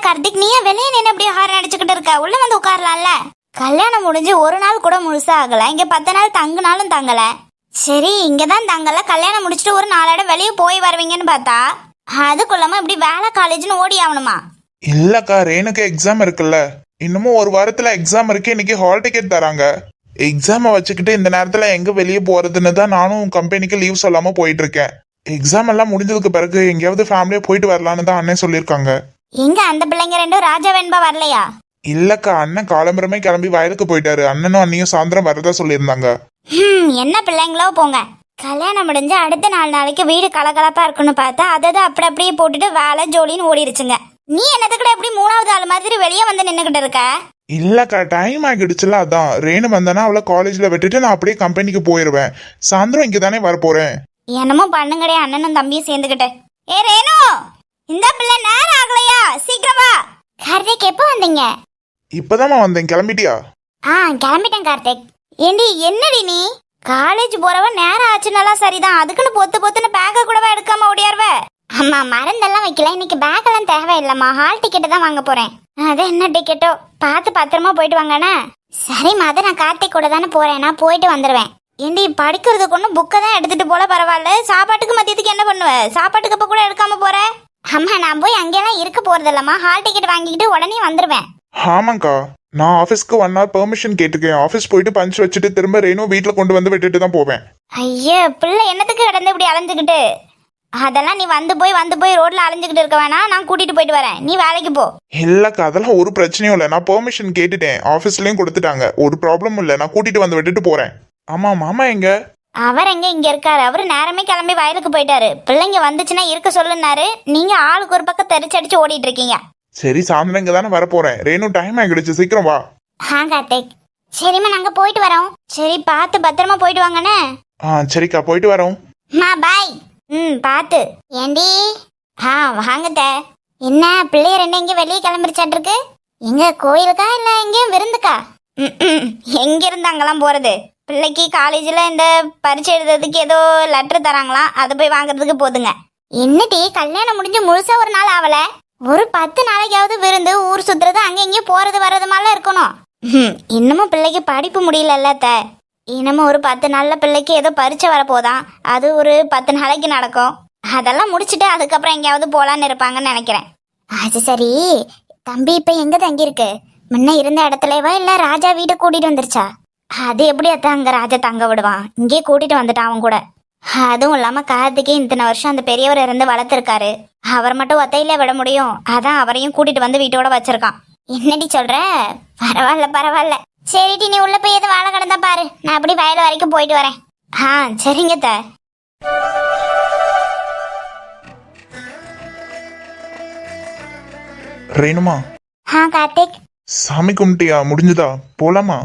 கார்த்திக், நீ வெளியே நின்று அப்படியே ஹாரன் அடிச்சுக்கிட்டு இருக்க? உள்ள வந்து உட்காரலாம்ல. கல்யாணம் முடிஞ்சு ஒரு நாள் கூட முழுசா ஆகல, இங்க 10 நாள் தங்குனாலும் தங்கல. சரி, இங்கதான் தங்கல, கல்யாணம் முடிச்சுட்டு ஒரு 4 இடம் வெளியே போய் வருவீங்கன்னு பார்த்தா அதுக்குள்ளமா இப்படி வேலை காலேஜ்னு ஓடி ஆகணுமா? இல்லக்கா, ரேணுக்கு எக்ஸாம் இருக்குல்ல, இன்னமும் ஒரு வாரத்துல எக்ஸாம் இருக்கு. இன்னைக்கு ஹால் டிக்கெட் தராங்க. எக்ஸாமை வச்சுக்கிட்டு இந்த நேரத்துல எங்க வெளியே போறதுன்னு தான் நானும் கம்பெனிக்கு லீவ் சொல்லாம போயிட்டு இருக்கேன். எக்ஸாம் எல்லாம் முடிஞ்சதுக்கு பிறகு எங்கேயாவது ஃபேமிலியா போயிட்டு வரலான்னு தான் அண்ணன் சொல்லியிருக்காங்க. எங்க அந்த பிள்ளைங்க ரெண்டும் ராஜா வெண்பா வரலையா? இல்லக்கா, அண்ணன் காலம்பரமே கிளம்பி வயலுக்கு போயிட்டாரு. அண்ணனும் அண்ணியும் சாயந்தரம் வரதா சொல்லியிருந்தாங்க. என்ன பிள்ளைங்களோ போங்க. கல்யாணம் முடிஞ்சு அடுத்த 4 நாளைக்கு வீடு கலகலப்பா இருக்குன்னு பார்த்தா அதை அப்படி அப்படியே போட்டுட்டு வேலை ஜோலின்னு ஓடிடுச்சுங்க. நீ என்னத்துக்கிட்ட எப்படி 3வது ஆள் மாதிரி வெளியே வந்து நின்னுகிட்டு இருக்க? இல்லக்கா, டைம் ஆகிடுச்சுல, அதான். ரேணு வந்தானா அவளை காலேஜ்ல விட்டுட்டு நான் அப்படியே கம்பெனிக்கு போயிருவேன். சாயந்தரம் இங்க தானே வரப்போறேன். என்னமோ பண்ணுங்கடே, அண்ணனும் தம்பியும் சேர்ந்துக்கிட்டு. ஏ ரேணு, இந்த பிள்ளை நேரம் ஆகலையா? சீக்கிரம் வா. கார்த்திக், எப்போ வந்தீங்க? இப்பதாம்மா வந்தேன். கிளம்பிட்டியா? கிளம்பிட்டேன் கார்த்திக். ஏண்டி, என்னடி நீ காலேஜ் போறவ நேரம் ஆச்சுனாலாம் சரிதான், அதுக்குன்னு பொத்துன்னு பேக்க கூடவா எடுக்காம ஓடியாருவ? அம்மா, மருந்தெல்லாம் வைக்கல, இன்னைக்கு பேக் எல்லாம் தேவையில்லம்மா, ஹால் டிக்கெட் தான் வாங்க போறேன். அது என்ன டிக்கெட்டோ, பார்த்து பத்திரமா போயிட்டு வாங்கண்ணா. சரிம்மா, அதை நான் கார்த்திக் கூட தானே போறேன், நான் போயிட்டு வந்துடுவேன். ஏண்டி, படிக்கிறதுக்கு ஒன்றும் புக்கை தான் எடுத்துட்டு போல பரவாயில்ல, சாப்பாட்டுக்கு மதியத்துக்கு என்ன பண்ணுவ? சாப்பாட்டுக்கு அப்ப கூட எடுக்காம போற? அம்மா, நான் போய் அங்கெல்லாம் இருக்க போறது இல்லம்மா, ஹால் டிக்கெட் வாங்கிக்கிட்டு உடனே வந்துருவேன். ஆமாக்கா, நான் ஆஃபீஸ்க்கு 1 hour பெர்மிஷன் கேட்டுக்கேன். ஆஃபீஸ் போயிட்டு பஞ்ச் வச்சுட்டு திரும்ப ரேணு வீட்டில் கொண்டு வந்து விட்டுட்டு தான் போவேன். ஐயா, பிள்ளை என்னத்துக்கு கிடந்து இப்படி அலைஞ்சுக்கிட்டு? அதெல்லாம் நீ வந்து போய் ரோட்ல அலைஞ்சுக்கிட்டு இருக்க வேணாம், நான் கூட்டிட்டு போயிட்டு வரேன், நீ வேலைக்கு போ. இல்லக்கா, அதெல்லாம் ஒரு பிரச்சனையும் இல்லை. நான் பெர்மிஷன் கேட்டுட்டேன், ஆஃபீஸ்லயும் கொடுத்துட்டாங்க. ஒரு ப்ராப்ளமும் இல்லை. நான் கூட்டிட்டு வந்து விட்டுட்டு போறேன். ஆமா, மாமா எங்க? அவர் எங்க இங்க இருக்காரு? அவரு நேரமே கிளம்பி வயலுக்கு போயிட்டாரு. பிள்ளைங்க வந்துச்சுன்னா இருக்க சொல்லுனாரு. நீங்க ஆளுக்கு ஒரு பக்கம் தெரிச்சடிச்சு ஓடிட்டு இருக்கீங்க. சரி, சாயந்தரம் இங்க தானே வரப்போறேன். ரேணு, டைம் ஆகிடுச்சு, சீக்கிரம் வா. கார்த்திக், சரிம்மா, நாங்க போயிட்டு வரோம். சரி, பார்த்து பத்திரமா போயிட்டு வாங்கண்ணே. சரிக்கா, போயிட்டு வரோம். பாய். பார்த்து. ஏண்டி? வாங்கத்த. என்ன பிள்ளைய ரெண்டு எங்க வெளியே கிளம்பிருச்சாட்டிருக்கு? எங்க கோயிலுக்கா இல்ல எங்கேயும் விருந்துக்கா? எங்க இருந்து அங்கெல்லாம் போறது? பிள்ளைக்கு காலேஜ்ல இந்த பரீட்சை எழுதுறதுக்கு ஏதோ லெட்டர் தராங்களாம், அதை போய் வாங்குறதுக்கு போதுங்க. என்னடி, கல்யாணம் முடிஞ்சு முழுசா ஒரு நாள் ஆவல, ஒரு 10 நாளைக்காவது விருந்து, ஊர் சுத்துறது, அங்க இங்கேயும் போறது வர்றது மாதிரிலாம் இருக்கணும். இன்னமும் பிள்ளைக்கு படிப்பு முடியல. இன்னமும் ஒரு 10 நாள்ல பிள்ளைக்கு ஏதோ பரீட்சை வரப்போதான், அது ஒரு 10 நாளைக்கு நடக்கும். அதெல்லாம் முடிச்சுட்டு அதுக்கப்புறம் எங்கேயாவது போலான்னு இருப்பாங்கன்னு நினைக்கிறேன். அது சரி, தம்பி இப்ப எங்க தங்கி இருக்கு? முன்ன இருந்த இடத்துலவா இல்ல ராஜா வீடு கூட்டிட்டு வந்துருச்சா? அது எப்படி அதான் அங்க ராஜா தங்க விடுவான், இங்கே கூட்டிட்டு வந்துட்டான் அவன் கூட. அதுவும் இல்லாம கார்த்திகே இத்தனை வருஷம் அந்த பெரியவர் இருந்து வளர்த்துருக்காரு, அவர் மட்டும் ஒத்தையில விட முடியும், அதான் அவரையும் கூட்டிட்டு வந்து வீட்டோட வச்சிருக்கான். என்னடி சொல்ற? பரவாயில்ல. சரிடி, நீ உள்ள போய் எது வேலை கிடந்தா பாரு, நான் அப்படி வயல் வரைக்கும் போயிட்டு வரேன். சரிங்க த. ரேணுமா. கார்த்திக், சாமி கும்பிட்டியா? முடிஞ்சுதா? போலாமா?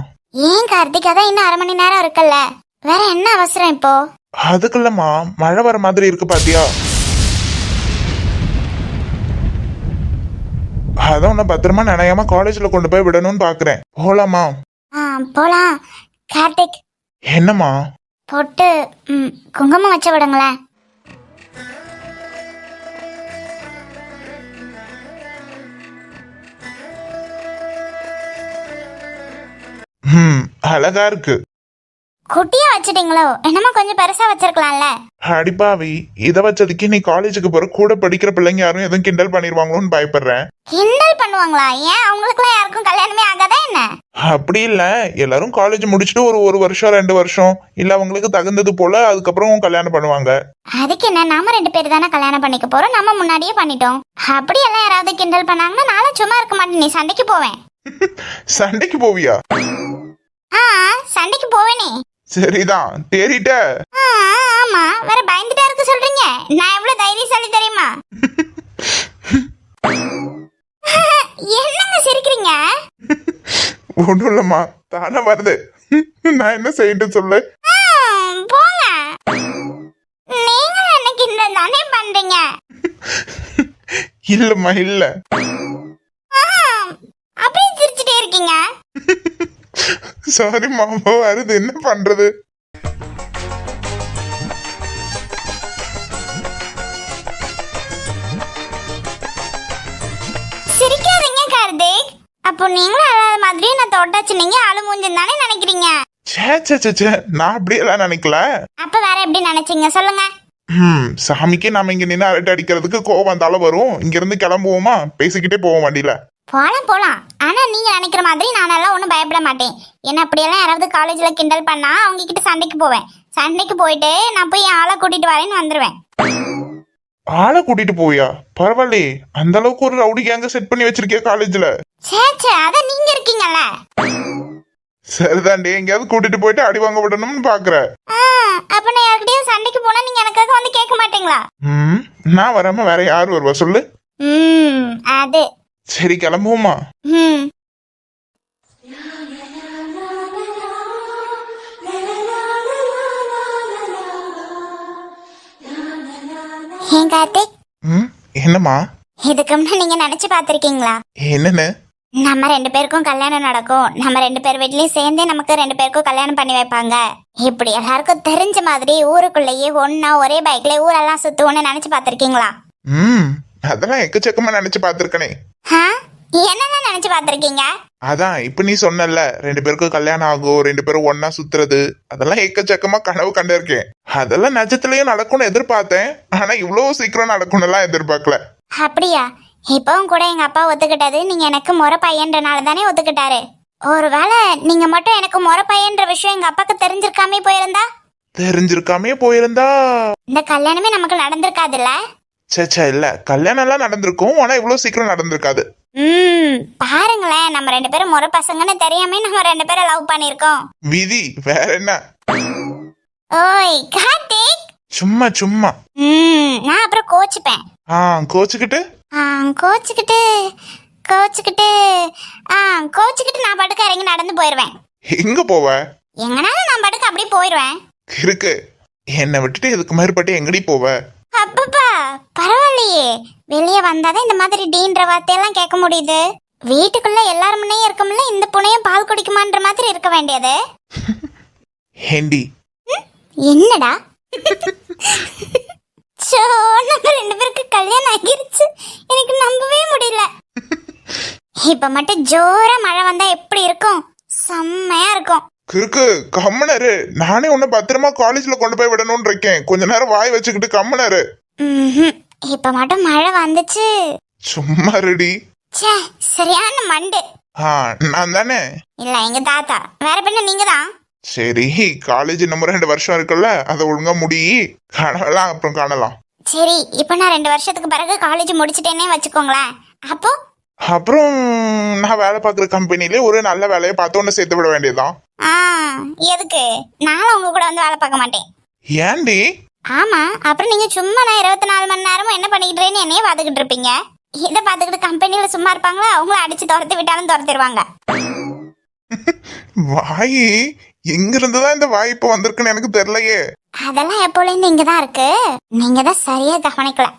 ஏன் கார்த்திக், அதான் இன்னும் 1/2 மணி நேரம் இருக்குல்ல, வேற என்ன அவசரம் இப்போ? அதுக்குள்ளமா மழை வர மாதிரி இருக்கு, பாத்தியா? அதான் உன்னை பத்திரமா நினையாம காலேஜ்ல கொண்டு போய் விடணும்னு பாக்குறேன். போலாமா? போலாம். கார்த்திக், என்னம்மா? பொட்டு குங்குமம் வச்சு விடுங்களேன். அழகா இருக்கு. குட்டியா வச்சிட்டீங்களோ? என்னமா கொஞ்சம் பெருசா வச்சிருக்கலாம்ல? அடிப்பாவி, இத வச்சதுக்கு நீ காலேஜுக்கு போற கூட படிக்கிற பிள்ளைங்க யாரும் எதுவும் கிண்டல் பண்ணிடுவாங்களோன்னு பயப்படுறேன். கிண்டல் பண்ணுவாங்களா? ஏன், அவங்களுக்குலாம் யாருக்கும் கல்யாணமே ஆகாதா என்ன? அப்படி இல்ல, எல்லாரும் காலேஜ் முடிச்சுட்டு ஒரு வருஷம் 2 வருஷம் இல்ல அவங்களுக்கு தகுந்தது போல அதுக்கப்புறம் கல்யாணம் பண்ணுவாங்க. அதுக்கு என்ன, நாம 2 பேர் தானே கல்யாணம் பண்ணிக்க போறோம், நம்ம முன்னாடியே பண்ணிட்டோம். அப்படி எல்லாம் யாராவது கிண்டல் பண்ணாங்கன்னா நானும் சும்மா இருக்க மாட்டேன், நீ சண்டைக்கு போவேன். சண்டைக்கு போவியா? சண்டைக்கு போவேனே. சரிதான், தேறிட்ட. ஆமா, வேற பயந்துட்டா இருக்க சொல்றீங்க? நான் எவ்வளவு தைரியசாலி தெரியுமா? என்னங்க சிரிக்கிறீங்க? ஒண்ணும் இல்லம்மா, தானே வருது. நான் என்ன செய்யட்டு சொல்லு. போங்க, நீங்களும் என்ன கிண்டல் தானே பண்றீங்க? இல்லம்மா, இல்ல. அப்படியே சிரிச்சுட்டே இருக்கீங்க. சாரி மாமா, வருது, என்ன பண்றது? சிரிக்க அப்போ நீங்களும் அழாத மாதிரி நான் தொட்டாச்சு நீங்க அழு மூஞ்சுன்னு தானே நினைக்கிறீங்க? சே சே சே சே, நான் அப்படியெல்லாம் நினைக்கல. அப்ப வேற எப்படி நினைச்சீங்க சொல்லுங்க? சாமிக்கே நாம இங்க நின்று அரட்டை அடிக்கிறதுக்கு கோவம் வந்தாலும் வரும். இங்க இருந்து கிளம்புவோமா? பேசிக்கிட்டே போவோம் வண்டியில. போலாம். ஆனா நீங்க நினைக்கிற மாதிரி நானெல்லாம் ஒன்றும் பயப்பட மாட்டேன். என்ன அப்படியெல்லாம் யாராவது காலேஜ்ல கிண்டல் பண்ணா அவங்க கிட்ட சண்டைக்கு போவேன். சண்டைக்கு போயிட்டு நான் போய் என் ஆளை கூட்டிட்டு வரேன்னு வந்துருவேன். ஆளை கூட்டிட்டு போவியா? பரவாயில்லையே, அந்த அளவுக்கு ஒரு ரவுடி கேங்க செட் பண்ணி வச்சிருக்கிய காலேஜ்ல. சே அதான் நீங்க இருக்கீங்கல்ல. சரிதாண்டி, எங்கேயாவது கூட்டிட்டு போயிட்டு அடி வாங்க விடணும்னு பாக்குற. அப்ப நான் யார்கிட்டயும் சண்டைக்கு போனா நீங்க எனக்காக வந்து கேட்க மாட்டீங்களா? நான் வராம வேற யாரு வருவா சொல்லு? அது சரி, கிளம்புவோமா? ஏன் கார்த்திக்? என்னம்மா? இதுக்கு முன்னாடி நீங்க நினைச்சு பாத்திருக்கீங்களா என்னன்னு? நம்ம 2 பேருக்கும் கல்யாணம் நடக்கும், நம்ம 2 பேர் வீட்லயும் சேர்ந்தே நமக்கு 2 பேருக்கும் கல்யாணம் பண்ணி வைப்பாங்க, இப்படி எல்லாருக்கும் தெரிஞ்ச மாதிரி ஊருக்குள்ளேயே ஒன்னா ஒரே பைக்ல ஊரெல்லாம் சுத்துவோன்னு நினைச்சு பாத்திருக்கீங்களா? அதெல்லாம் எக்கச்சக்கமா நினைச்சு பாத்திருக்கனே. என்னதான் நினைச்சு பாத்திருக்கீங்க? அதான் இப்ப நீ சொன்னல 2 பேருக்கும் கல்யாணம் ஆகும், 2 பேரும் ஒன்னா சுத்துறது, அதெல்லாம் எக்கச்சக்கமா கனவு கண்டிருக்கேன். அதெல்லாம் நிஜத்திலயும் நடக்கும்னு எதிர்பார்த்தேன். ஆனா இவ்வளவு சீக்கிரம் நடக்கும்னு எல்லாம் எதிர்பார்க்கல. அப்படியா? இப்பவும் கூட எங்க அப்பா ஒத்துக்கிட்டது நீங்க எனக்கு முறை பையன்றனால தானே ஒத்துக்கிட்டாரு. ஒருவேளை நீங்க மட்டும் எனக்கு முறை பையன்ற விஷயம் எங்க அப்பாக்கு தெரிஞ்சிருக்காமே போயிருந்தா இந்த கல்யாணமே நமக்கு நடந்திருக்காதுல்ல. சேச்சா, இல்ல, கல்யாணம் எல்லாம் நடந்திருக்கும், ஆனா இவ்வளவு சீக்கிரம் நடந்திருக்காது. பாருங்களேன், நம்ம 2 பேரும் முறை பசங்கன்னு தெரியாம நம்ம 2 பேரும் லவ் பண்ணிருக்கோம். விதி, வேற என்ன? ஓய் கார்த்திக், சும்மா சும்மா. நான் அப்புறம் கோச்சுப்பேன். கோச்சுக்கிட்டு நான் பாட்டுக்கு இறங்கி நடந்து போயிருவேன். எங்க போவ? எங்கனாலும் நான் பாட்டுக்கு அப்படியே போயிருவேன். இருக்கு, என்னை விட்டுட்டு இதுக்கு மேற்பட்டு எங்கடி போவ? அப்பப்பா பரவாயில்லையே, வெளியே வந்தாதான் இந்த மாதிரி டீன்ற வார்த்தையெல்லாம் கேட்க முடியுது. வீட்டுக்குள்ள எல்லாரும் முன்னையும் இருக்கும்ல, இந்த புனையும் பால் குடிக்குமான்ற மாதிரி இருக்க வேண்டியது. ஹேண்டி என்னடா? நம்ம 2 பேருக்கு கல்யாணம் ஆகிருச்சு, எனக்கு நம்பவே முடியல. இப்ப மட்டும் ஜோரா மழை வந்தா எப்படி இருக்கும்? செம்மையா இருக்கும். கிறுக்கு, கம்மனரு, நானே உன்னை பத்திரமா காலேஜ்ல கொண்டு போய் விடணும்னு இருக்கேன். கொஞ்ச நேரம் வாய் வச்சுக்கிட்டு கம்மனரு. இப்ப மட்டும் மழை வந்துச்சு. சும்மா ரெடி. சரியான மண்டு. நான் தானே? இல்ல, எங்க தாத்தா. வேற பெண்ண நீங்க தான். சரி, காலேஜ் இன்னும் 2 வருஷம் இருக்குல்ல, அதை ஒழுங்கா முடி. காணலாம், அப்புறம் காணலாம். சரி, இப்ப நான் 2 வருஷத்துக்கு பிறகு காலேஜ் முடிச்சிட்டேனே வச்சுக்கோங்களேன். அப்புறம் நான் வேலை பார்க்குற கம்பெனிலே ஒரு நல்ல வேலையை பார்த்து ஒன்று சேர்த்து விட வேண்டியதுதான். எதுக்கு? நானும் உங்க கூட வந்து வேலை பார்க்க மாட்டேன். ஏண்டி? ஆமா, அப்புறம் நீங்க சும்மா நான் 24 மணி நேரமும் என்ன பண்ணிக்கிட்டேன்னு என்னையே பார்த்துக்கிட்டு இருப்பீங்க. இதை பார்த்துக்கிட்டு கம்பெனியில சும்மா இருப்பாங்களா? அவங்கள அடிச்சு துரத்து விட்டாலும் துரத்திடுவாங்க. வாய் எங்க இருந்துதான் இந்த வாய் இப்ப வந்திருக்குன்னு எனக்கு தெரியலையே. அதெல்லாம் எப்போலேருந்து இங்கதான் இருக்கு, நீங்க தான் சரியா கவனிக்கல.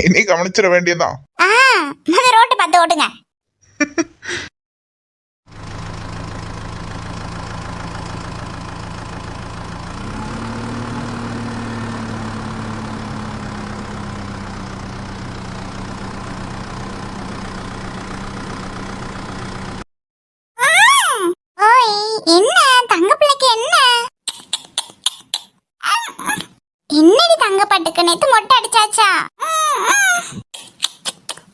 என்னை கவனிச்சிட வேண்டியதான். ரோட்டு பார்த்து ஓட்டுங்க. என்ன தங்க பிள்ளைக்கு என்ன? என்னடி தங்க பட்டுக்கு நேத்து மொட்டை அடிச்சாச்சா?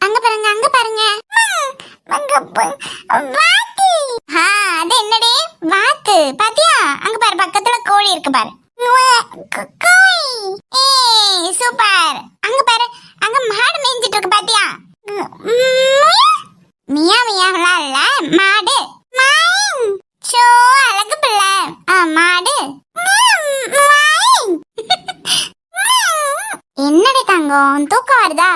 அங்க பாருங்க அது என்னடி வாத்து பாத்தியா? அங்க பாரு, பக்கத்துல கோழி இருக்கு பாரு. சூப்பர். அங்க பாரு, அங்க மாடு மேய்ஞ்சிட்டு இருக்கு பாத்தியா? மியா மியாவெல்லாம் இல்ல, மாடு. சோ அழகு பிள்ளை. மாடு. என்னடி தங்கம், தூக்கம் வருதா?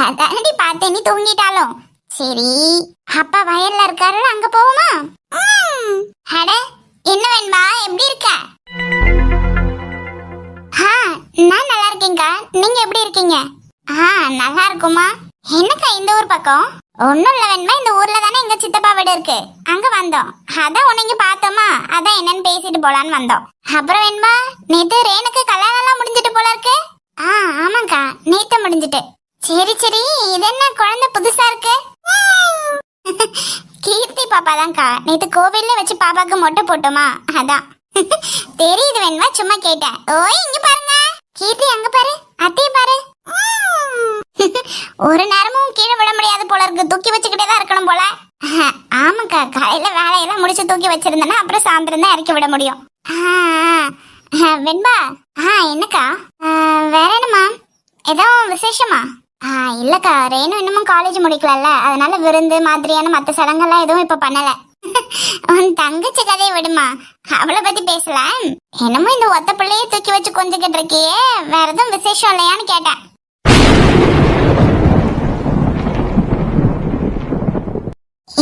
அதானடி பார்த்தேன், நீ தூங்கிட்டாலும். சரி, அப்பா வயல்ல இருக்காரு, அங்க போவோமா? அட, என்ன வேணுமா? எப்படி இருக்க? நான் நல்லா இருக்கேங்கா, நீங்க எப்படி இருக்கீங்க? நல்லா இருக்குமா? என்னக்கா இந்த ஊர் பக்கம்? ஒன்னும் இல்ல வேணுமா, இந்த ஊர்ல தானே எங்க சித்தப்பா வீடு இருக்கு, அங்க வந்தோம். அதான் உன்னைங்க பார்த்தோமா, அதான் என்னன்னு பேசிட்டு போலான்னு வந்தோம். அப்புறம் வேணுமா, நேத்து ரேணுக்கு கல்யாணம் எல்லாம் முடிஞ்சிட்டு போல இருக்கு. ஆமாக்கா, நேத்து முடிஞ்சிட்டு. சரி, இது என்ன குழந்தை புதுசா இருக்கு? பாப்பா தான்க்கா. நேத்து கோவில்ல வச்சு பாப்பாக்கு மொட்டை போட்டோமா, அதான். தெரியுது வேணுமா, சும்மா கேட்டேன். ஓய் இங்க பாருங்க, கீர்த்தி அங்க பாரு, அத்தைய பாரு. ஒரு நேரமும் கீழே விட முடியாது போல இருக்கு, தூக்கி வச்சுக்கிட்டே தான் இருக்கணும் போல. ஆமாக்கா, காலையில வேலையெல்லாம் முடிச்சு தூக்கி வச்சிருந்தேன்னா அப்புறம் சாயந்தரம் தான் இறக்கி விட முடியும். வெண்பா, என்னக்கா? வேற என்னம்மா, ஏதோ விசேஷமா? இல்லக்கா, ரேணு இன்னமும் காலேஜ் முடிக்கலல்ல, அதனால விருந்து மாதிரியான மற்ற சடங்கெல்லாம் எதுவும் இப்ப பண்ணல. உன் தங்கச்சி கதையை விடுமா, அவளை பத்தி பேசலாம். என்னமோ இந்த ஒத்த பிள்ளைய தூக்கி வச்சு கொஞ்சிக்கிட்டு இருக்கியே, வேற எதுவும் விசேஷம் இல்லையான்னு கேட்டேன்.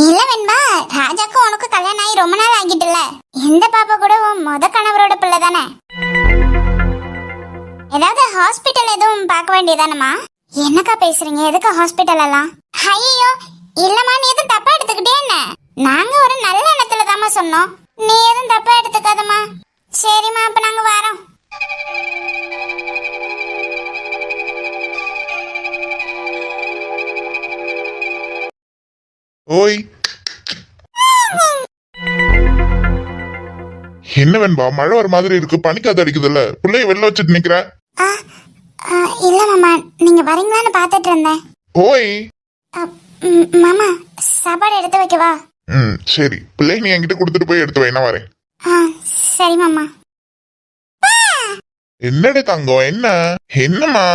இல்ல வெண்பா, ராஜாக்கும் உனக்கு கல்யாணம் ஆகி ரொம்ப நாள் ஆகிட்டுல. இந்த பாப்பா கூட உன் முத கணவரோட பிள்ளை தானே. ஏதாவது ஹாஸ்பிட்டல் எதுவும் பார்க்க வேண்டியதானமா? என்னக்கா பேசுறீங்க, எதுக்கு ஹாஸ்பிட்டல் எல்லாம்? ஐயோ இல்லம்மா, நீ எதுவும் தப்பா எடுத்துக்கிட்டே என்ன? நாங்க ஒரு நல்ல எண்ணத்துல தாமா சொன்னோம், நீ எதுவும் தப்பா எடுத்துக்காதம்மா. சரிம்மா, அப்ப நாங்க வரோம். ஓய், என்ன வெண்பா, மழை வர மாதிரி இருக்கு, பனிக்காது அடிக்குதுல்ல, பிள்ளைய வெளில வச்சுட்டு நிக்கிற? இல்ல மாமா, நீங்க வரீங்களான்னு பாத்துட்டு இருந்தேன். ஓய் மாமா, சாப்பாடு எடுத்து வைக்கவா? சரி, பிள்ளைய நீ என்கிட்ட கொடுத்துட்டு போய் எடுத்து வை, நான் வரேன். சரி மாமா. என்னடி தங்கம், என்ன என்னம்மா?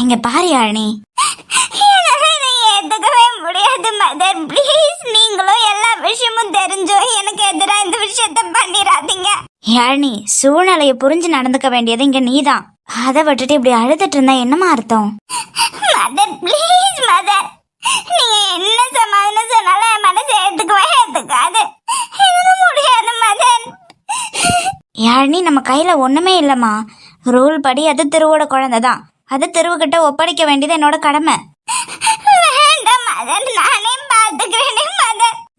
இங்க பாரு யாழினி, ஏத்துக்கவே முடியாது மதர். ப்ளீஸ், நீங்களும் எல்லா விஷயமும் தெரிஞ்சோ எனக்கு எதிராக இந்த விஷயத்த பண்ணிடாதீங்க. யாழினி, சூழ்நிலையை புரிஞ்சு நடந்துக்க வேண்டியது இங்க நீதான். அதை விட்டுட்டு இப்படி அழுதுட்டு இருந்தா என்னமா அர்த்தம்? மதர் ப்ளீஸ் மதர், நீங்க என்ன சமாதானம் சொன்னாலும் என் மனசை ஏத்துக்காது. முடியாது மதர். யாழினி, நம்ம கையில ஒண்ணுமே இல்லம்மா. ரூல் படி அது திருவோட குழந்தை தான், அது தெருவுகிட்ட ஒப்படைக்க வேண்டியது என்னோட கடமை.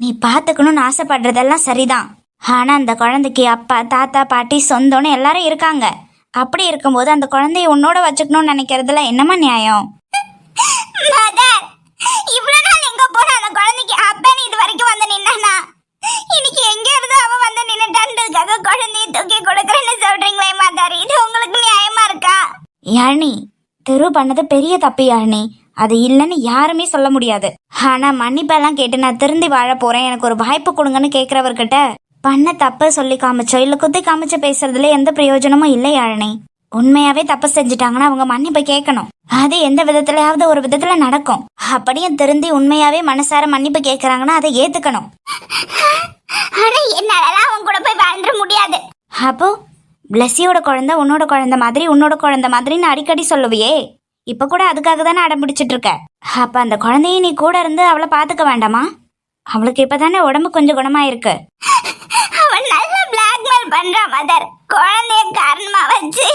நீ பாத்துக்கணும்னு ஆசைப்படுறதெல்லாம் சரிதான், ஆனா அந்த குழந்தைக்கு அப்பா தாத்தா பாட்டி சொந்தம்னு எல்லாரும் இருக்காங்க. அப்படி இருக்கும்போது அந்த குழந்தைய உன்னோட வச்சுக்கணும்னு நினைக்கிறதுல என்னமா நியாயம்? இவ்வளவு நாள் எங்க போன அந்த குழந்தைக்கு அப்பன்னு இது வரைக்கும் வந்து நின்னா, இன்னைக்கு எங்க இருந்து அவ வந்து நின்னுட்டான்றதுக்காக குழந்தைய தூக்கி கொடுக்கறேன்னு சொல்றீங்களே மாதாரி, இது உங்களுக்கு நியாயமா இருக்கா? யாழினி, தெரு பண்ணது பெரிய தப்பு யாழினி, அது இல்லைன்னு யாருமே சொல்ல முடியாது. ஆனா மன்னிப்பெல்லாம் கேட்டு நான் திருந்தி வாழ போறேன், எனக்கு ஒரு வாய்ப்பு கொடுங்கன்னு கேக்குறவர்கிட்ட பண்ண தப்ப சொல்லி காமிச்சோ இல்ல குத்தி காமிச்சு பேசுறதுல எந்த பிரயோஜனமும் இல்லை யாழினி. உண்மையாவே தப்பு செஞ்சுட்டாங்கன்னா அவங்க மன்னிப்பை கேட்கணும். அது எந்த விதத்திலயாவது ஒரு விதத்துல நடக்கும். அப்படியே திருந்தி உண்மையாவே மனசார மன்னிப்பு கேக்குறாங்கன்னா அதை ஏத்துக்கணும். என்னால அவங்க கூட போய் வாழ்ந்துட முடியாது. அப்போ பிளஸியோட குழந்தை உன்னோட குழந்தை மாதிரி, உன்னோட குழந்தை மாதிரின்னு அடிக்கடி சொல்லுவியே, இப்ப கூட அதுக்காக தானே அடம் பிடிச்சிட்டு இருக்க. அப்ப அந்த குழந்தைய நீ கூட இருந்து அவளை பாத்துக்க வேண்டாமா? அவளுக்கு இப்பதானே உடம்பு கொஞ்சம் குணமா இருக்கு. அவன் நல்ல பிளாக்மெயில் பண்றான் மதர், குழந்தைய காரணமா வச்சு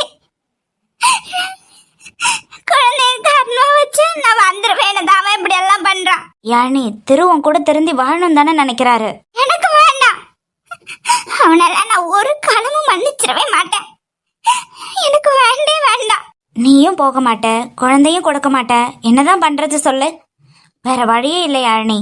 நான் வந்துருவேன். அவன் இப்படி எல்லாம் பண்றான். யானி, திருவன் கூட திருந்தி வாழணும் தானே நினைக்கிறாரு. எனக்கு வேண்டாம், அவனெல்லாம் நான் ஒரு காலமும் மன்னிச்சிடவே மாட்டேன். எனக்கு வேண்டாம். நீயும் போக மாட்ட, குழந்தையும் கொடுக்க மாட்ட, என்னதான் பண்றது சொல்லு? வேற வழியே இல்லை யாழினி.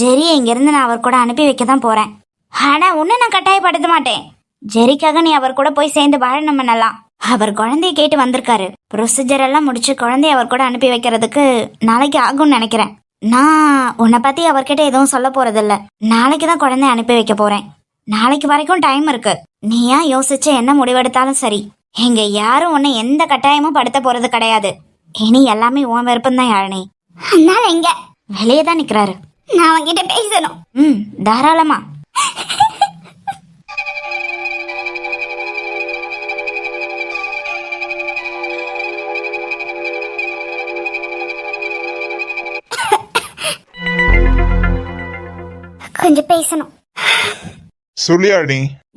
ஜெரியை இங்கிருந்து நான் அவர் கூட அனுப்பி வைக்க தான் போறேன். ஆனா உன்னை நான் கட்டாயப்படுத்த மாட்டேன். ஜெரிக்காக நீ அவர் கூட போய் சேர்ந்து வாழணும் பண்ணலாம். அவர் குழந்தைய கேட்டு வந்திருக்காரு. ப்ரொசீஜர் எல்லாம் முடிச்சு குழந்தைய அவர் கூட அனுப்பி வைக்கிறதுக்கு நாளைக்கு ஆகும்னு நினைக்கிறேன். நான் உன்னை பத்தி அவர்கிட்ட எதுவும் சொல்ல போறது இல்ல. நாளைக்கு தான் குழந்தைய அனுப்பி வைக்க போறேன். நாளைக்கு வரைக்கும் டைம் இருக்கு. நீயா யோசிச்சு என்ன முடிவெடுத்தாலும் சரி, எங்க யாரும் உன்னை எந்த கட்டாயமும் படுத்த போறது கிடையாது. இனி எல்லாமே உன் விருப்பம் தான் யாழினி. அதனால எங்க வெளியே தான் நிக்கிறாரு. நான் அவங்கிட்ட பேசணும். தாராளமா. கொஞ்சம் பேசணும். சொல்லியாடி.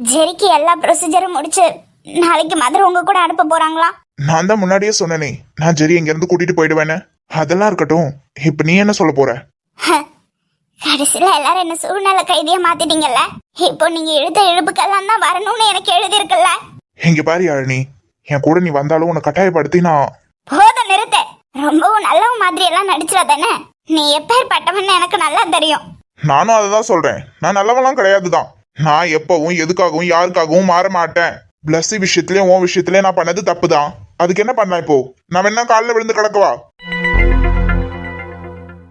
ஜெரிக்கு எல்லா ப்ரொசீஜரும் முடிச்சு நாளைக்கு மதர் உங்க கூட அனுப்ப போறாங்களா? நான் தான் முன்னாடியே சொன்னேனே, நான் ஜெரி இங்க இருந்து கூட்டிட்டு போயிடுவேன்னு. அதெல்லாம் இருக்கட்டும், இப்ப நீ என்ன சொல்ல போற? கடைசியில எல்லாரும் என்ன சூழ்நிலை கைதியா மாத்திட்டீங்கல்ல. இப்போ நீங்க எழுத இழுப்புக்கெல்லாம் தான் வரணும்னு எனக்கு எழுதிருக்குல்ல. இங்க பாரு யாழினி, என் கூட நீ வந்தாலும் உன்னை கட்டாயப்படுத்தி நான்... போதும் நிறுத்த. ரொம்பவும் நல்லவன் மாதிரி எல்லாம் நடிச்சிடாதானே. நீ எப்பேற்பட்டவன்னு எனக்கு நல்லா தெரியும். நானும் அதை தான் சொல்றேன். நான் நல்லவெல்லாம் கிடையாதுதான். நான் எப்பவும் எதுக்காகவும் யாருக்காகவும் மாற மாட்டேன். பிளஸ் விஷயத்திலயும் உன் விஷயத்திலயும் நான் பண்ணது தப்பு தான். அதுக்கு என்ன பண்ண இப்போ? நான் வேணா காலில் விழுந்து கிடக்கவா?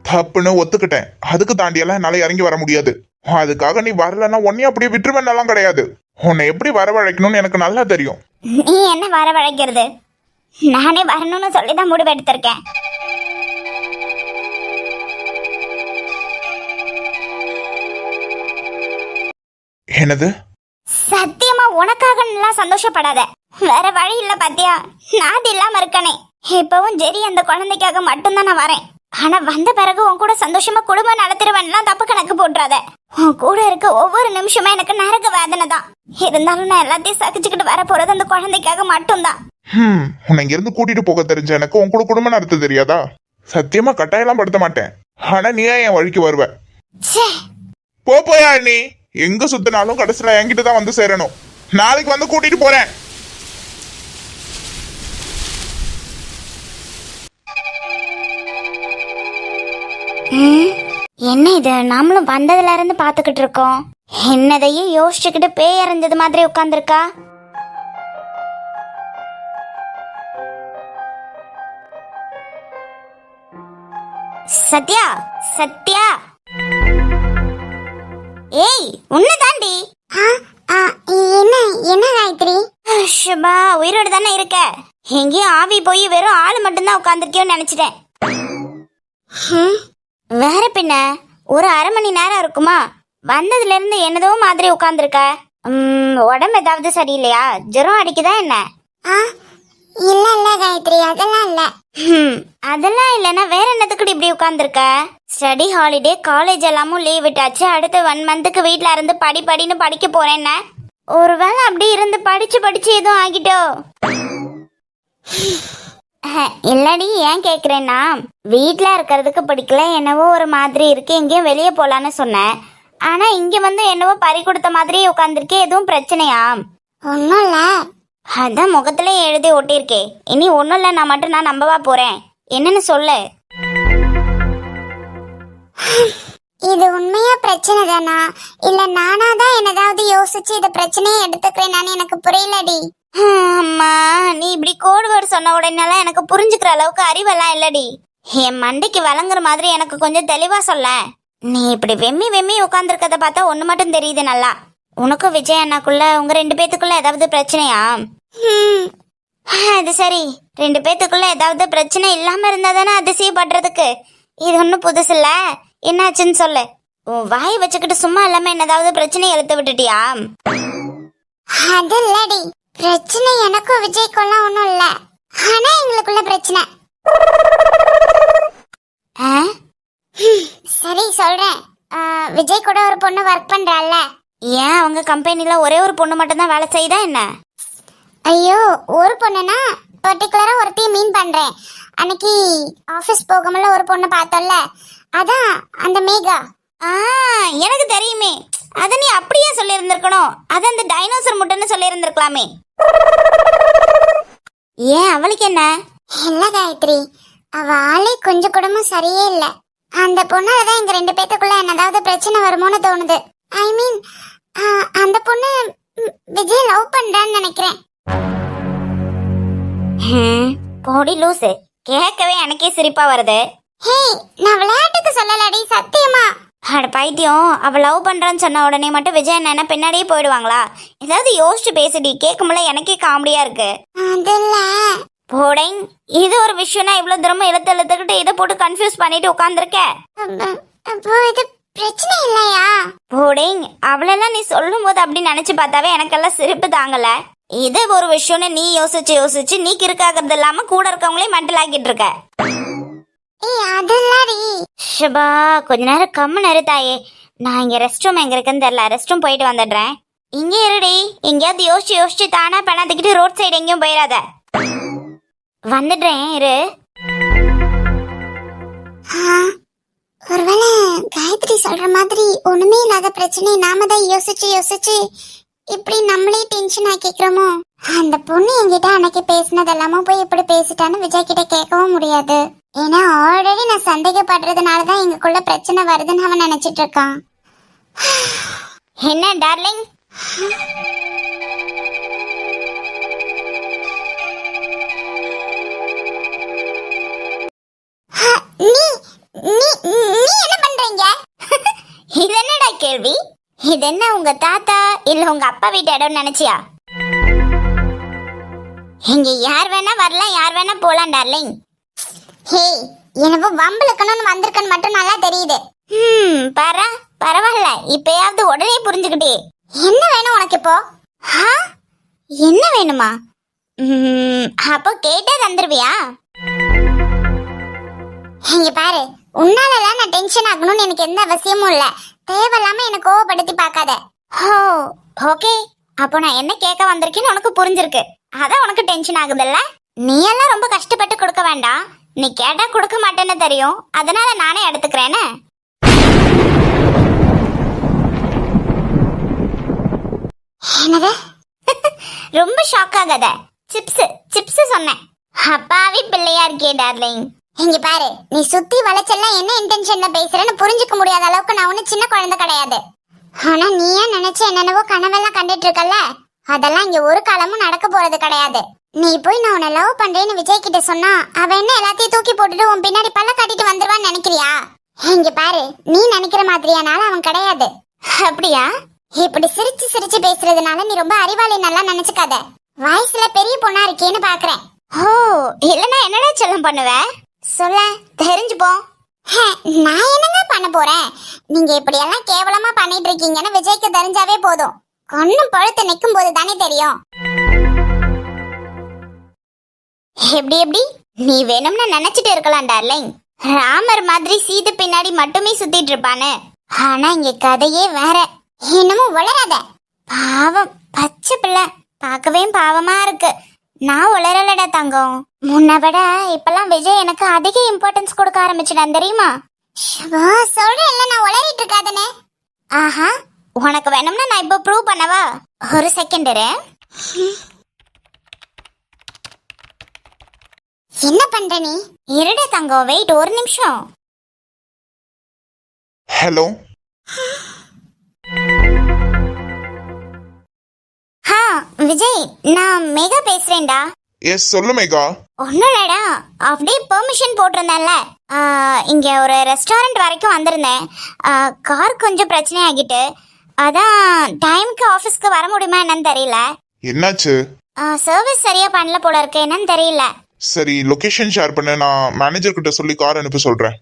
தப்புன்னு ஒத்துக்கிட்டேன். அதுக்கு தாண்டியெல்லாம் என்னால இறங்கி வர முடியாது. அதுக்காக நீ வரலன்னா உன்னையும் அப்படியே விட்டுருவேன்னெல்லாம் கிடையாது. உன்னை எப்படி வரவழைக்கணும்னு எனக்கு நல்லா தெரியும். நீ என்ன வரவழைக்கிறது? நானே வரணும்னு சொல்லிதான் முடிவு எடுத்திருக்கேன். என்னது? சத்தியமா உனக்காக நல்லா சந்தோஷப்படாத. வேற வழி இல்ல பாத்தியா, நான் இல்லாம இருக்கனே. இப்பவும் ஜெரி அந்த குழந்தைக்காக மட்டும்தான் நான் வரேன். ஆனா வந்த பிறகு உன் கூட சந்தோஷமா குடும்பம் நடத்திடுவேன்லாம் தப்பு கணக்கு போட்டுறாத. உன் கூட இருக்க ஒவ்வொரு நிமிஷமும் எனக்கு நரக வேதனை தான். இருந்தாலும் நான் எல்லாத்தையும் சகிச்சுக்கிட்டு வர போறது அந்த குழந்தைக்காக மட்டும்தான். உன்னை இங்க இருந்து கூட்டிட்டு போக தெரிஞ்ச எனக்கு உன் கூட குடும்பம் நடத்த தெரியாதா? சத்தியமா கட்டாயெல்லாம் படுத்த மாட்டேன். ஆனா நீ என் வழிக்கு வருவ. போயா நீ எங்க சுத்தினாலும் கடைசியில என்கிட்ட தான் வந்து சேரணும். நாளைக்கு வந்து கூட்டிட்டு போறேன். என்ன இது, நாமளும் வந்ததுல இருந்து பாத்துக்கிட்டு இருக்கோம். என்னதையும் யோசிச்சுக்கிட்டு பேய் இறந்தது மாதிரி உட்கார்ந்துருக்கா. சத்யா, சத்யா, ஏய் உன்னதாண்டி. என்ன என்ன காயத்ரி? சுபா உயிரோடு தானே இருக்க? எங்கேயும் ஆவி போய் வெறும் ஆளு மட்டும்தான் உட்காந்துருக்கியோன்னு நினைச்சிட்டேன். வேற பின்ன ஒரு அரை மணி நேரம் இருக்குமா? வந்ததுல இருந்து என்னதோ மாதிரி உட்கார்ந்துருக்க. உடம்பு ஏதாவது சரியில்லையா? ஜுரம் அடிக்குதா என்ன? இல்ல இல்ல காயத்ரி, அதெல்லாம் இல்ல. அதெல்லாம் இல்லைன்னா வேற என்னத்துக்கு இப்படி உட்கார்ந்துருக்க? ஸ்டடி ஹாலிடே, காலேஜ் எல்லாமும் லீவ் விட்டாச்சு. அடுத்து 1 மந்த்துக்கு வீட்டுல இருந்து படின்னு படிக்க போறேன்ன. ஒருவேளை அப்படி இருந்து படிச்சு எதுவும் ஆகிட்டோ? இல்லடி, ஏன் கேக்குறேன்னா வீட்டுல இருக்கிறதுக்கு பிடிக்கல, என்னவோ ஒரு மாதிரி இருக்கு, எங்கேயும் வெளியே போலான்னு சொன்னேன். ஆனா இங்க வந்து என்னவோ பறி கொடுத்த மாதிரி உட்காந்துருக்கே, எதுவும் பிரச்சனையா? ஒன்னும் இல்ல, அதான் முகத்துல எழுதி ஒட்டியிருக்கே. இனி ஒன்னும் இல்ல, நான் மட்டும் நான் நம்பவா போறேன்? என்னன்னு சொல்லு. இது உண்மையா பிரச்சனை தானா, இல்ல நானா தான் என்னதாவது யோசிச்சு இந்த பிரச்சனையை எடுத்துக்கிறேன்னு எனக்கு புரியலடி. அம்மா, நீ இப்படி கோடு வேர்டு சொன்ன உடனே எனக்கு புரிஞ்சுக்கிற அளவுக்கு அறிவெல்லாம் இல்லடி. என் மண்டைக்கு வழங்குற மாதிரி எனக்கு கொஞ்சம் தெளிவா சொல்ல. நீ இப்படி வெம்மி உட்காந்துருக்கத பார்த்தா ஒண்ணு மட்டும் தெரியுது நல்லா. உனக்கும் விஜய் அண்ணாக்குள்ள உங்க 2 பேத்துக்குள்ள ஏதாவது பிரச்சனையா? அது சரி, 2 பேத்துக்குள்ள ஏதாவது பிரச்சனை இல்லாம இருந்தா தானே அதிசயப்படுறதுக்கு. இது ஒன்னும் புதுசு இல்ல. என்னாச்சுன்னு சொல்லு. உன் வாய் வச்சுக்கிட்டு சும்மா இல்லாம என்னதாவது பிரச்சனை எழுத்து விட்டுட்டியா? அது இல்லடி, பிரச்சனை எனக்கும் விஜய்க்குள்ள ஒன்றும் இல்லை. ஆனா எங்களுக்குள்ள பிரச்சனை. சரி சொல்றேன். விஜய் கூட ஒரு பொண்ணு ஒர்க் பண்றாள்ல. ஏன் அவங்க கம்பெனில ஒரே ஒரு பொண்ணு மட்டும் தான் வேலை செய்யுதா என்ன? ஐயோ, ஒரு பொண்ணுனா பர்டிகுலரா ஒருத்தையும் மீன் பண்றேன். அன்னைக்கு ஆபீஸ் போகும்போது ஒரு பொண்ணு பார்த்தோம்ல, அதான் அந்த மேகா. எனக்கு தெரியுமே. அத நீ அப்படியே சொல்லி இருந்திருக்கணும். அது அந்த டைனோசர் முட்டைன்னு சொல்லி இருந்திருக்கலாமே. ஏன் அவளுக்கு என்ன? இல்ல காயத்ரி, அவ ஆளே கொஞ்சம் குடும்பம் சரியே இல்ல. அந்த பொண்ணாலதான் எங்க 2 பேத்துக்குள்ள என்னதாவது பிரச்சனை வருமோன்னு தோணுது. ஐ மீன், அந்த பொண்ணு விஜய் லவ் பண்றான்னு நினைக்கிறேன். போடி லூசு, கேட்கவே எனக்கே சிரிப்பா வருது. ஹே, நான் விளையாட்டுக்கு சொல்லலடி, சத்தியமா. அட பைத்தியம், அவ லவ் பண்றான்னு சொன்ன உடனே மட்டும் விஜய் என்ன பின்னாடியே போயிடுவாங்களா? ஏதாவது யோசிச்சு பேசுடி, கேட்கும்போல எனக்கே காமெடியா இருக்கு. அதுல போடேங், இது ஒரு விஷயம்னா இவ்வளவு தூரமா இழுத்துக்கிட்டு இதை போட்டு கன்ஃபியூஸ் பண்ணிட்டு உட்கார்ந்துருக்க. இது பிரச்சனை இல்லையா? போடேங், அவளெல்லாம் நீ சொல்லும் போது அப்படி நினைச்சு பார்த்தாவே எனக்கெல்லாம் சிரிப்பு தாங்கல. இது ஒரு விஷயம்னு நீ யோசிச்சு நீ கிறுக்காகிறது இல்லாம கூட இருக்கவங்களே மெண்டல் ஆக்கிட்டு இருக்க. ஷபா, கொஞ்ச நேரம் கம்மு நிறுத்தாயே. நான் இங்க ரெஸ்ட் ரூம் எங்க இருக்குன்னு தெரியல, ரெஸ்ட் ரூம் போயிட்டு வந்துடுறேன். இங்க இருடி, எங்கேயாவது யோசிச்சு தானா பண்ணாதுக்கிட்டு ரோட் சைடு எங்கேயும் போயிடாத. வந்துடுறேன் இரு. ஒருவேளை காயத்ரி சொல்ற மாதிரி ஒண்ணுமே இல்லாத பிரச்சனை நாம தான் யோசிச்சு யோசிச்சு இப்படி நம்மளே டென்ஷன் ஆக்கிக்கிறோமோ. அந்த பொண்ணு என்கிட்ட அன்னைக்கு பேசினது எல்லாமே போய் இப்படி பேசிட்டான்னு விஜய் கிட்ட கேட்கவும் முடியாது. ஏன்னா ஆல்ரெடி நான் சந்தேகப்படுறதுனாலதான் எங்களுக்குள்ள பிரச்சனை வருதுன்னு அவன் நினைச்சிட்டு இருக்கான். என்ன டார்லிங்? என்ன பண்றீங்க? இது என்னடா கேள்வி? இது என்ன உங்க தாத்தா இல்ல உங்க அப்பா வீட்டு இடம் நினைச்சியா? இங்க யார் வேணா வரலாம், யார் வேணா போலாம் டார்லிங். ஹே, எனக்கு வம்பளுக்கணும்னு வந்திருக்கன்னு மட்டும் நல்லா தெரியுது. பரவாயில்ல, இப்பயாவது உடனே புரிஞ்சுக்கிட்டே. என்ன வேணும் உனக்கு இப்போ? என்ன வேணுமா? அப்போ கேட்டே தந்துருவியா? இங்க பாரு, உன்னாலலாம் நான் டென்ஷன் ஆகணும்னு எனக்கு எந்த அவசியமும் இல்ல. தேவையில்லாம எனக்கு கோவப்படுத்தி பார்க்காத. ஓகே, அப்போ நான் என்ன கேட்க வந்திருக்கேன்னு உனக்கு புரிஞ்சிருக்கு. அதான் உனக்கு டென்ஷன் ஆகுதுல்ல? நீ எல்லாம் ரொம்ப கஷ்டப்பட்டு கொடுக்க வேண்டாம். நீ கேட்டா கொடுக்க மாட்டேன்னு தெரியும், அதனால நானே எடுத்துக்கிறேன்னு. என்னது? ரொம்ப ஷாக் ஆகாத. சிப்ஸ் சொன்னேன். அப்பாவி பிள்ளையா இருக்கே டார்லிங். இங்க பாரு, நீ சுத்தி வளைச்செல்லாம் என்ன இன்டென்ஷன்ல பேசுறேன்னு புரிஞ்சுக்க முடியாத அளவுக்கு நான் ஒன்னும் சின்ன குழந்தை கிடையாது. ஆனா நீ ஏன் நினைச்ச என்னென்னவோ கனவெல்லாம் கண்டுட்டு இருக்கல, அதெல்லாம் இங்க ஒரு காலமும் நடக்க போறது கிடையாது. நீ போய் நான் உன்னை லவ் பண்றேன்னு விஜய் கிட்ட சொன்னா அவன் என்ன எல்லாத்தையும் தூக்கி போட்டுட்டு உன் பின்னாடி பல்ல காட்டிட்டு வந்துருவான்னு நினைக்கிறியா? இங்க பாரு, நீ நினைக்கிற மாதிரியானால அவன் கிடையாது. அப்படியா? இப்படி சிரிச்சு சிரிச்சு பேசுறதுனால நீ ரொம்ப அறிவாளி நல்லா நினைச்சுக்காத. வயசுல பெரிய பொண்ணா இருக்கேன்னு பாக்குறேன். ஓ, இல்லன்னா என்னடா செல்லம் பண்ணுவ? சொல்ல தெரிஞ்சுப்போ. நான் என்னங்க பண்ண போறேன்? நீங்க இப்படி எல்லாம் கேவலமா பண்ணிட்டு இருக்கீங்கன்னு விஜய்க்கு தெரிஞ்சாவே போதும். கண்ணும் பழுத்து நிக்கும் போது தானே தெரியும். எப்படி நீ வேணும்னு நினைச்சிட்டு இருக்கலாம் டார்லிங். ராமர் மாதிரி சீதை பின்னாடி மட்டுமே சுத்திட்டு இருப்பானு. ஆனா இங்க கதையே வேற. இன்னமும் வளராத. பாவம் பச்சை பிள்ளை, பார்க்கவே பாவமா இருக்கு. நான் உளரலடா தங்கம். முன்ன விட இப்பெல்லாம் விஜய் எனக்கு அதிக இம்பார்ட்டன்ஸ் கொடுக்க ஆரம்பிச்சிட்டான் தெரியுமா? சொல்றேன் இல்ல, நான் உளறிட்டு இருக்காதனே. ஆஹா, உனக்கு வேணும்னா நான் இப்போ ப்ரூவ் பண்ணவா? ஒரு செகண்ட் இரு. என்ன பண்ற நீ? இருடா தங்கம், வெயிட் ஒரு நிமிஷம். ஹலோ. விஜய், நான் மேகா பேசுறேன்டா. எஸ், சொல்லு மேகா. ஒன்னும் இல்லடா, அப்படியே பெர்மிஷன் போட்டிருந்தேன்ல, இங்க ஒரு ரெஸ்டாரண்ட் வரைக்கும் வந்திருந்தேன். கார் கொஞ்சம் பிரச்சனை ஆகிட்டு, அதான் டைமுக்கு ஆபீஸ்க்கு வர முடியுமா என்னன்னு தெரியல. என்னாச்சு? சர்வீஸ் சரியா பண்ணல போல இருக்கு, என்னன்னு தெரியல. சரி, லொகேஷன் ஷேர் பண்ண, நான் மேனேஜர் கிட்ட சொல்லி கார் அனுப்ப சொல்றேன்.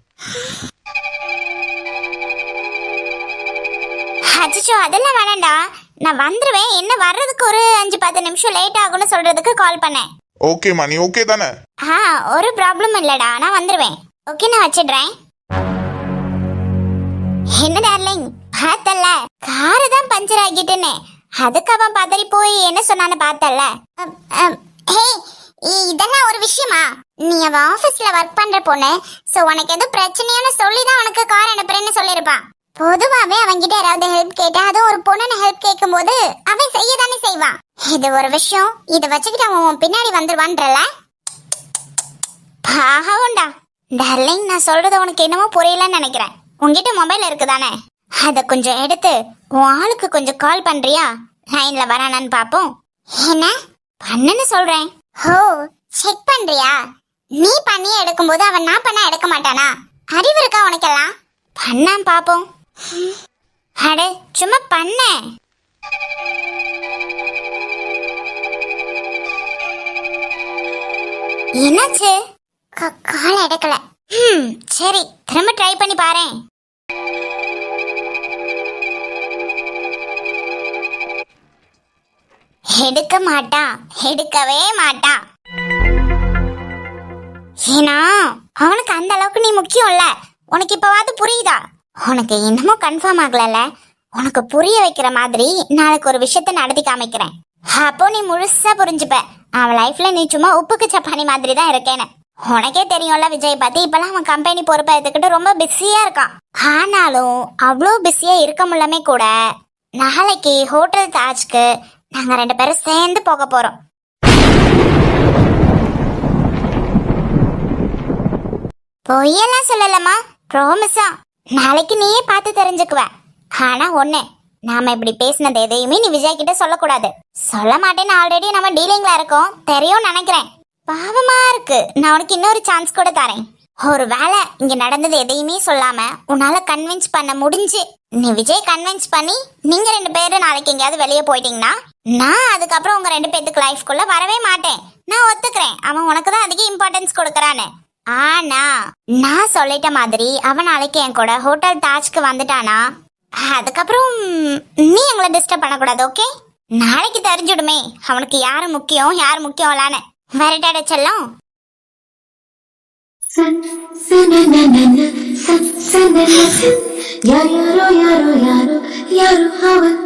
அச்சோ, அதெல்லாம் வேணாண்டா, நான் வந்துருவேன். என்ன வர்றதுக்கு ஒரு 5-10 நிமிஷம் லேட் ஆகும்னு சொல்றதுக்கு கால் பண்ணேன். ஓகேமா, நீ ஓகே தானே? ஒரு ப்ராப்ளம் இல்லடா, நான் வந்துருவேன். ஓகே, நான் வச்சிடுறேன். என்ன டார்லிங், பார்த்தல காரு தான் பஞ்சர் ஆகிட்டுன்னு, அதுக்கு அவன் பதறி போய் என்ன சொன்னான்னு பார்த்தல. இதெல்லாம் ஒரு விஷயமா? நீ அவன் ஆபீஸ்ல ஒர்க் பண்ற பொண்ணு, சோ உனக்கு எதுவும் பிரச்சனையானு சொல்லிதான் உனக்கு கார் அனுப்புறேன்னு சொல்லிருப்பான். பொதுவாவே அவன்கிட்ட யாராவது ஹெல்ப் கேட்டா, அதுவும் ஒரு பொண்ணு ஹெல்ப் கேட்கும் போது அவன் செய்யதானே செய்வான். இது ஒரு விஷயம், இதை வச்சுக்கிட்டு அவன் பின்னாடி வந்துருவான்றல. பாவம்டா டார்லிங், நான் சொல்றது உனக்கு என்னமோ புரியலன்னு நினைக்கிறேன். உன்கிட்ட மொபைல் இருக்குதானே, அத கொஞ்சம் எடுத்து உன் ஆளுக்கு கொஞ்சம் கால் பண்றியா? லைன்ல வரானான்னு பாப்போம். என்ன பண்ணுன்னு சொல்றேன். ஓ, செக் பண்றியா? நீ பண்ணியே எடுக்கும்போது அவன் நான் பண்ண எடுக்க மாட்டானா? அறிவு இருக்கா உனக்கெல்லாம்? பண்ணான் பாப்போம். அட சும்மா பண்ண. என்னாச்சு? கால் எடுக்கல. சரி, திரும்ப ட்ரை பண்ணி பாறேன். எடுக்க மாட்டான், எடுக்கவே மாட்டான். ஏன்னா அவனுக்கு அந்த அளவுக்கு நீ முக்கியம் இல்ல. உனக்கு இப்பவாது புரியுதா? உனக்கு இன்னமும் கன்ஃபார்ம் ஆகல. உனக்கு புரிய வைக்கிற மாதிரி நாளைக்கு ஒரு விஷயத்த நடத்தி காமிக்கிறேன். அப்போ நீ முழுசா புரிஞ்சுப்ப அவன் லைஃப்ல நீ சும்மா உப்புக்கு சப்பானி மாதிரி தான் இருக்கேன்னு. உனக்கே தெரியும்ல விஜய் பத்தி இப்பெல்லாம் அவன் கம்பெனி பொறுப்பை எடுத்துக்கிட்டு ரொம்ப பிஸியா இருக்கான். ஆனாலும் அவ்வளோ பிஸியா இருக்க முடியாமே கூட நாளைக்கு ஹோட்டல் தாஜ்க்கு நாங்க 2 பேரும் சேர்ந்து போக போறோம். பொய்யெல்லாம் சொல்லலம்மா, ப்ராமிஸா. நாளைக்கு நீயே பார்த்து தெரிஞ்சுக்குவ. ஆனா ஒண்ணு, நாம இப்படி பேசினது எதையுமே நீ விஜய் கிட்ட சொல்லக்கூடாது. சொல்ல மாட்டேன்னு ஆல்ரெடி நம்ம டீலிங்ல இருக்கோம், தெரியும் நினைக்கிறேன். பாவமா இருக்கு. நான் உனக்கு இன்னொரு சான்ஸ் கூட தரேன். ஒரு வேளை இங்க நடந்தது எதையுமே சொல்லாம உன்னால கன்வின்ஸ் பண்ண முடிஞ்சு நீ விஜய் கன்வின்ஸ் பண்ணி நீங்க 2 பேரும் நாளைக்கு எங்கேயாவது வெளியே போயிட்டீங்கன்னா நான் அதுக்கப்புறம் உங்க 2 பேத்துக்கு லைஃப்குள்ள வரவே மாட்டேன். நான் ஒத்துக்கிறேன், அவன் உனக்கு தான் அதிக இம்பார்ட்டன்ஸ் கொடுக்கறான்னு. ஆனா நான் சொல்லிட்ட மாதிரி அவன் நாளைக்கு என் கூட ஹோட்டல் தாஜ்க்கு வந்துட்டானா அதுக்கப்புறம் நீ எங்களை டிஸ்டர்ப் பண்ணக்கூடாது. ஓகே? நாளைக்கு தெரிஞ்சுடுமே அவனுக்கு யாரு முக்கியம் யாரு முக்கியம் இல்லன்னு. வரட்டாட செல்லம். யாரோ யாரோ யாரோ யாரோ அவன்